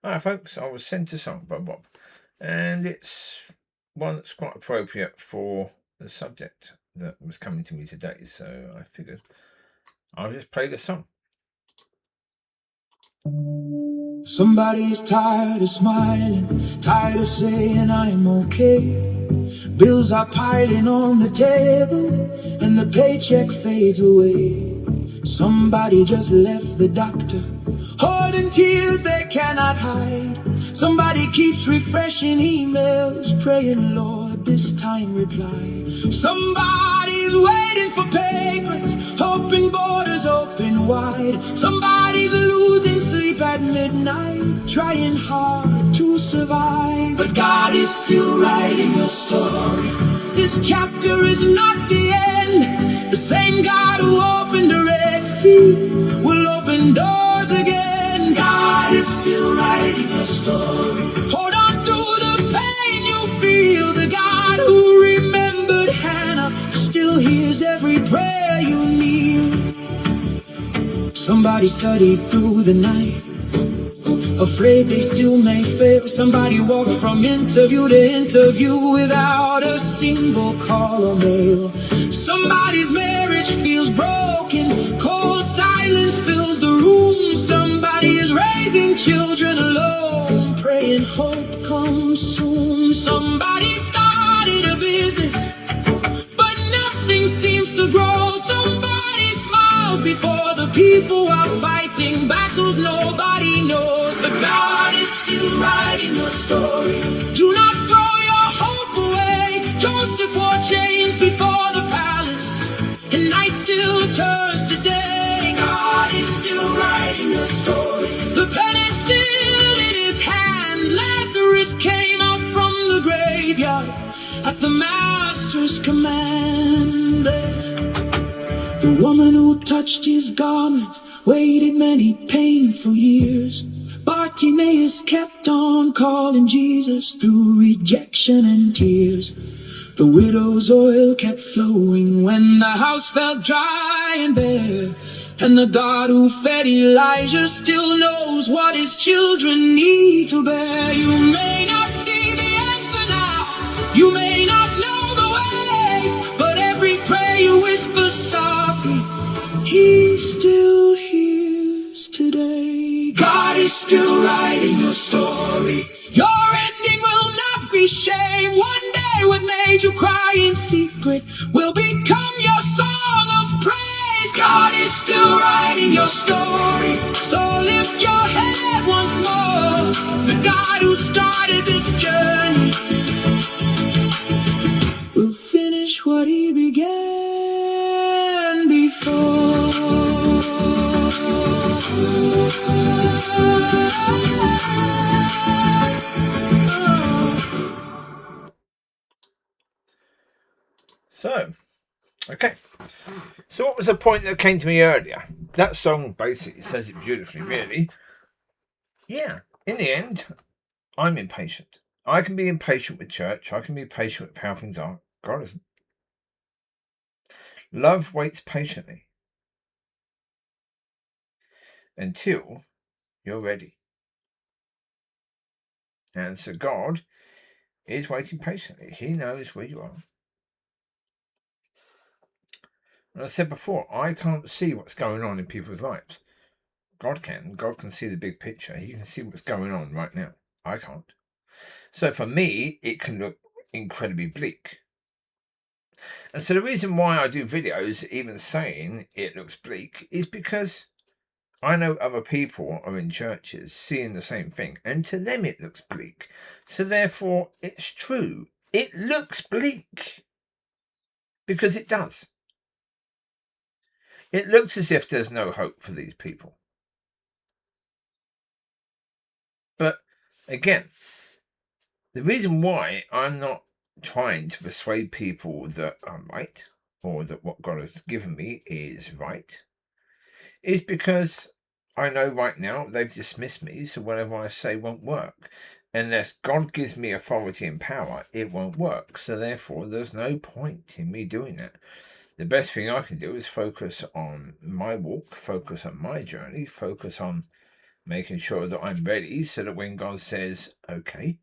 Hi folks, I was sent a song by Bob, and it's one that's quite appropriate for the subject that was coming to me today, so I figured I'll just play the song. Somebody's tired of smiling, tired of saying I'm okay. Bills are piling on the table, and the paycheck fades away. Somebody just left the doctor, holding tears they cannot hide. Somebody keeps refreshing emails, praying, Lord, this time reply. Somebody's waiting for papers, hoping borders open wide. Somebody's losing sleep at midnight, trying hard to survive. But God is still writing your story. This chapter is not the end. The same God who opened the Red Sea will open doors again. God is still writing your story. Hold on through the pain you feel. The God who remembered Hannah still hears every prayer you kneel. Somebody studied through the night, afraid they still may fail. Somebody walked from interview to interview without a single call or mail. Somebody's marriage feels broken, cold silence fills the room. Somebody is raising children alone, praying hope comes soon. Somebody started a business, but nothing seems to grow. Somebody smiles before the people are fighting battles nobody knows. But God is still writing your story. Do not throw your hope away. Joseph wore chains before the palace, and night still turns to day. God is still writing your story. The pen is still in his hand. Lazarus came out from the graveyard at the master's command. The woman who touched his garment waited many painful years. Bartimaeus kept on calling Jesus through rejection and tears. The widow's oil kept flowing when the house felt dry and bare. And the God who fed Elijah still knows what his children need to bear. You may not see the answer now, you may not know the way, but every prayer you whisper softly, he still hears today. God is still writing your story. Your ending will not be shame. One day what made you cry in secret will become your song of praise. God is still writing your story. So lift your head once more. The God who started this journey will finish what he began before. Okay. So what was the point that came to me earlier? That song basically says it beautifully, really. Yeah, in the end, I'm impatient. I can be impatient with church. I can be patient with how things are. God isn't. Love waits patiently until you're ready. And so God is waiting patiently. He knows where you are. And I said before, I can't see what's going on in people's lives. God can. God can see the big picture. He can see what's going on right now. I can't. So for me, it can look incredibly bleak. And so the reason why I do videos, even saying it looks bleak, is because I know other people are in churches seeing the same thing, and to them it looks bleak. So therefore, it's true. It looks bleak because it does. It looks as if there's no hope for these people. But again, the reason why I'm not trying to persuade people that I'm right or that what God has given me is right is because I know right now they've dismissed me, so whatever I say won't work. Unless God gives me authority and power, it won't work. So therefore, there's no point in me doing that. The best thing I can do is focus on my walk, focus on my journey, focus on making sure that I'm ready so that when God says, okay,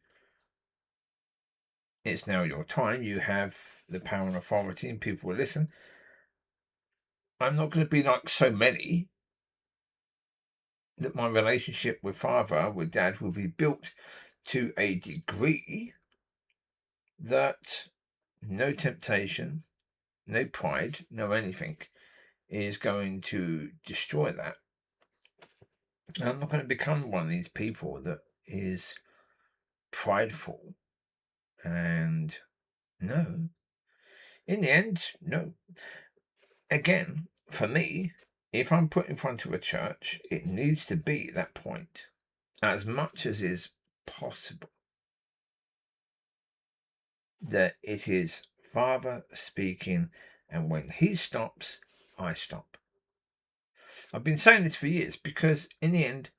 it's now your time, you have the power and authority, and people will listen. I'm not going to be like so many that my relationship with Father, with Dad, will be built to a degree that no temptation, no pride, no anything is going to destroy that. I'm not going to become one of these people that is prideful. And no, in the end, no. Again, for me, if I'm put in front of a church, it needs to be that point, as much as is possible, that it is Father speaking, and when he stops, I stop. I've been saying this for years because in the end,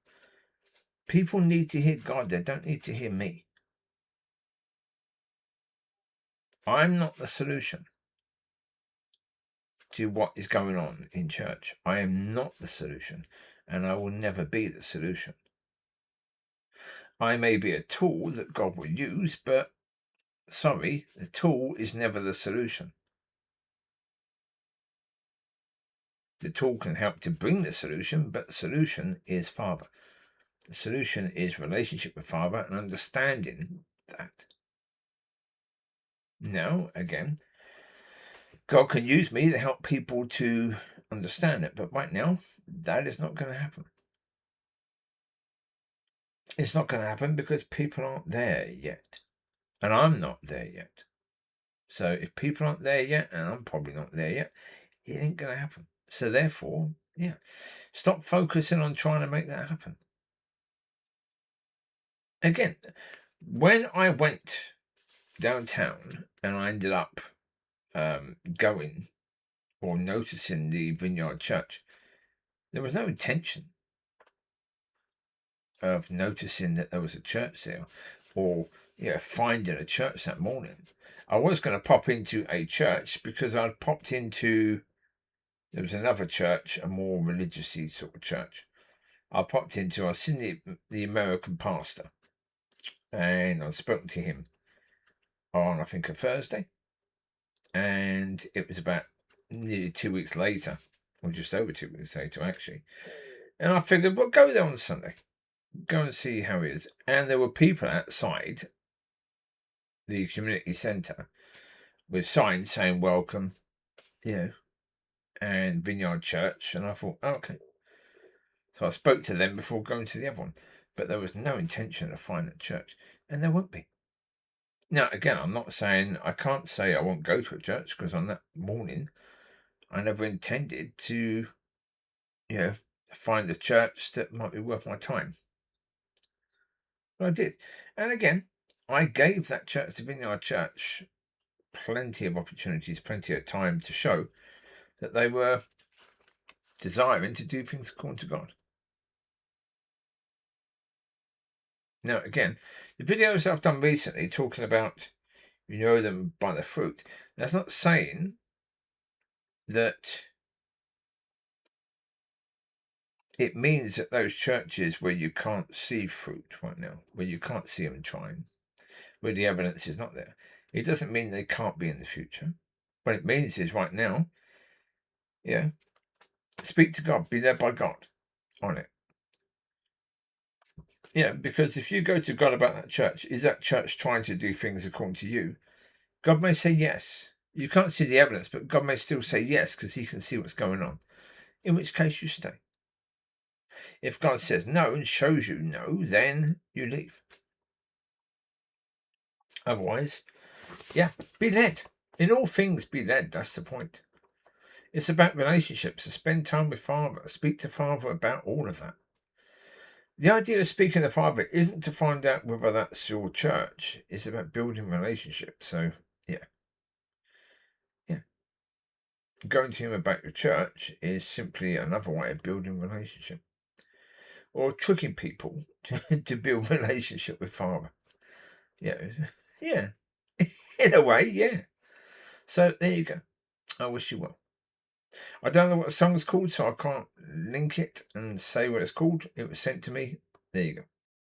people need to hear God. They don't need to hear me. I'm not the solution to what is going on in church. I am not the solution, and I will never be the solution. I may be a tool that God will use, but sorry, the tool is never the solution. The tool can help to bring the solution, but the solution is Father. The solution is relationship with Father and understanding that. Now, again, God can use me to help people to understand it, but right now, that is not going to happen. It's not going to happen because people aren't there yet, and I'm not there yet. So if people aren't there yet, and I'm probably not there yet, it ain't going to happen. So therefore, yeah, stop focusing on trying to make that happen. Again, when I went downtown and I ended up going or noticing the Vineyard Church, there was no intention of noticing that there was a church there or finding a church that morning. I was going to pop into a church because I'd popped into, there was another church, a more religious-y sort of church. I seen the American pastor, and I spoke to him on, I think, a Thursday. And it was about nearly 2 weeks later, or just over 2 weeks later, actually. And I figured, well, go there on Sunday. Go and see how it is. And there were people outside the community centre with signs saying welcome, and Vineyard Church. And I thought, oh, okay. So I spoke to them before going to the other one. But there was no intention of finding a church. And there won't be. Now, again, I can't say I won't go to a church because on that morning, I never intended to, find a church that might be worth my time. But I did. And again, I gave that church, the Vineyard Church, plenty of opportunities, plenty of time to show that they were desiring to do things according to God. Now, again, the videos I've done recently talking about you know them by the fruit, that's not saying that it means that those churches where you can't see fruit right now, where you can't see them trying, where the evidence is not there, it doesn't mean they can't be in the future. What it means is right now, speak to God, be led by God on it. Yeah, because if you go to God about that church, is that church trying to do things according to you? God may say yes. You can't see the evidence, but God may still say yes because he can see what's going on. In which case you stay. If God says no and shows you no, then you leave. Otherwise, be led. In all things, be led. That's the point. It's about relationships. To spend time with Father. Speak to Father about all of that. The idea of speaking to Father isn't to find out whether that's your church. It's about building relationships. So, yeah. Going to him about your church is simply another way of building relationship. Or tricking people to build relationship with Father. Yeah. In a way, yeah. So there you go. I wish you well. I don't know what the song's called, so I can't link it and say what it's called. It was sent to me. There you go.